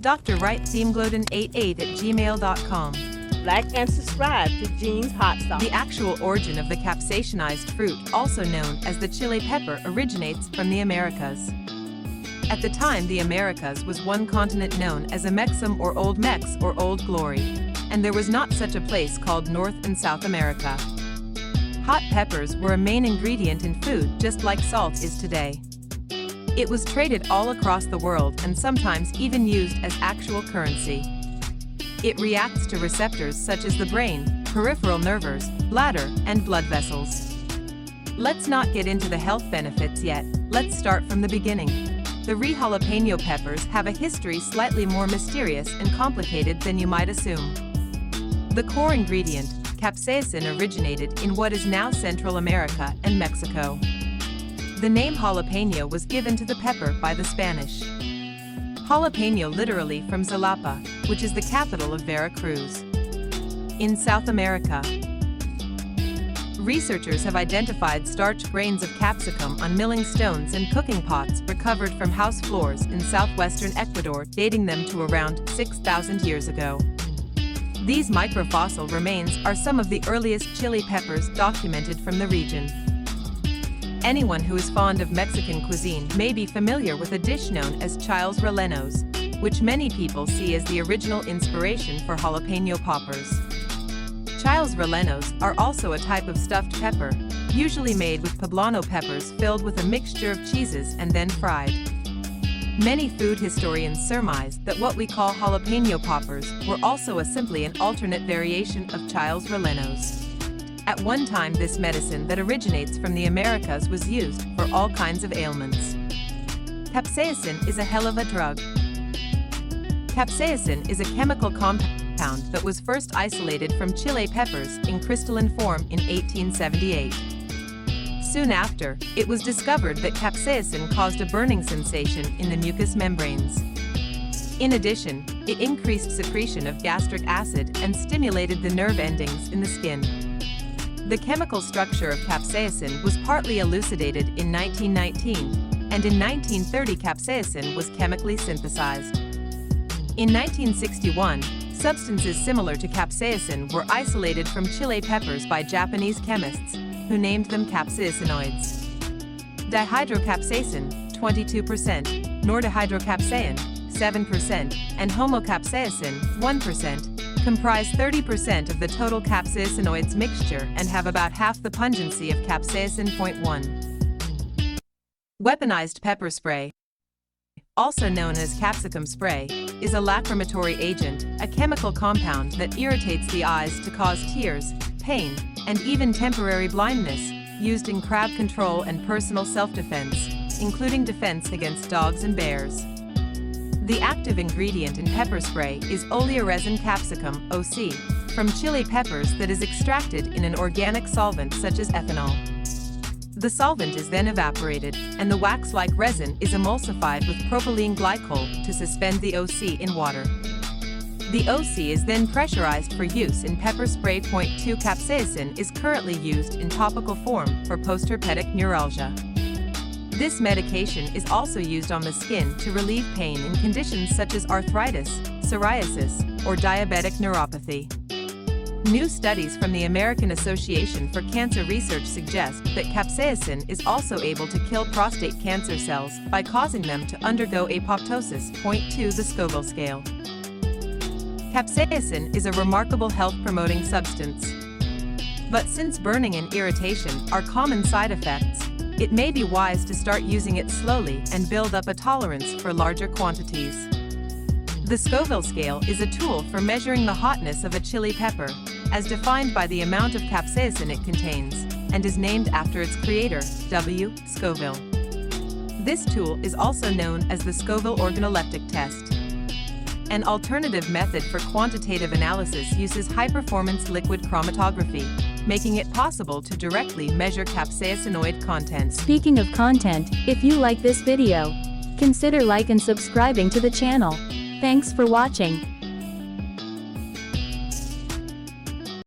Dr. Wright teamgloden88@gmail.com. Like and subscribe to Jean's Hot Sauce. The actual origin of the capsaicinized fruit, also known as the chili pepper, originates from the Americas. At the time, the Americas was one continent known as Amexem or Old Mex or Old Glory, and there was not such a place called North and South America. Hot peppers were a main ingredient in food, just like salt is today. It was traded all across the world and sometimes even used as actual currency. It reacts to receptors such as the brain, peripheral nerves, bladder, and blood vessels. Let's not get into the health benefits yet. Let's start from the beginning. The jalapeno peppers have a history slightly more mysterious and complicated than you might assume. The core ingredient, capsaicin, originated in what is now Central America and Mexico. The name jalapeno was given to the pepper by the Spanish. Jalapeno literally from Jalapa, which is the capital of Veracruz. In South America, researchers have identified starch grains of capsicum on milling stones and cooking pots recovered from house floors in southwestern Ecuador, dating them to around 6,000 years ago. These microfossil remains are some of the earliest chili peppers documented from the region. Anyone who is fond of Mexican cuisine may be familiar with a dish known as chiles rellenos, which many people see as the original inspiration for jalapeno poppers. Chiles rellenos are also a type of stuffed pepper, usually made with poblano peppers filled with a mixture of cheeses and then fried. Many food historians surmise that what we call jalapeno poppers were also simply an alternate variation of chiles rellenos. At one time, this medicine that originates from the Americas was used for all kinds of ailments. Capsaicin is a hell of a drug. Capsaicin is a chemical compound that was first isolated from chili peppers in crystalline form in 1878. Soon after, it was discovered that capsaicin caused a burning sensation in the mucous membranes. In addition, it increased secretion of gastric acid and stimulated the nerve endings in the skin. The chemical structure of capsaicin was partly elucidated in 1919, and in 1930 capsaicin was chemically synthesized. In 1961, substances similar to capsaicin were isolated from chili peppers by Japanese chemists, who named them capsaicinoids. Dihydrocapsaicin, 22%, nordihydrocapsaicin, 7%, and homocapsaicin, 1%, comprise 30% of the total capsaicinoids mixture and have about half the pungency of capsaicin. 1. Weaponized pepper spray, also known as capsicum spray, is a lacrimatory agent, a chemical compound that irritates the eyes to cause tears, pain, and even temporary blindness, used in crowd control and personal self-defense, including defense against dogs and bears. The active ingredient in pepper spray is oleoresin capsicum, OC, from chili peppers that is extracted in an organic solvent such as ethanol. The solvent is then evaporated, and the wax-like resin is emulsified with propylene glycol to suspend the OC in water. The OC is then pressurized for use in pepper spray. 2 Capsaicin is currently used in topical form for postherpetic neuralgia. This medication is also used on the skin to relieve pain in conditions such as arthritis, psoriasis, or diabetic neuropathy. New studies from the American Association for Cancer Research suggest that capsaicin is also able to kill prostate cancer cells by causing them to undergo apoptosis. 2 The Scoville scale. Capsaicin is a remarkable health-promoting substance. But since burning and irritation are common side effects, it may be wise to start using it slowly and build up a tolerance for larger quantities. The Scoville scale is a tool for measuring the hotness of a chili pepper, as defined by the amount of capsaicin it contains, and is named after its creator, W. Scoville. This tool is also known as the Scoville organoleptic test. An alternative method for quantitative analysis uses high-performance liquid chromatography, making it possible to directly measure capsaicinoid content. Speaking of content, if you like this video, consider like and subscribing to the channel. Thanks for watching.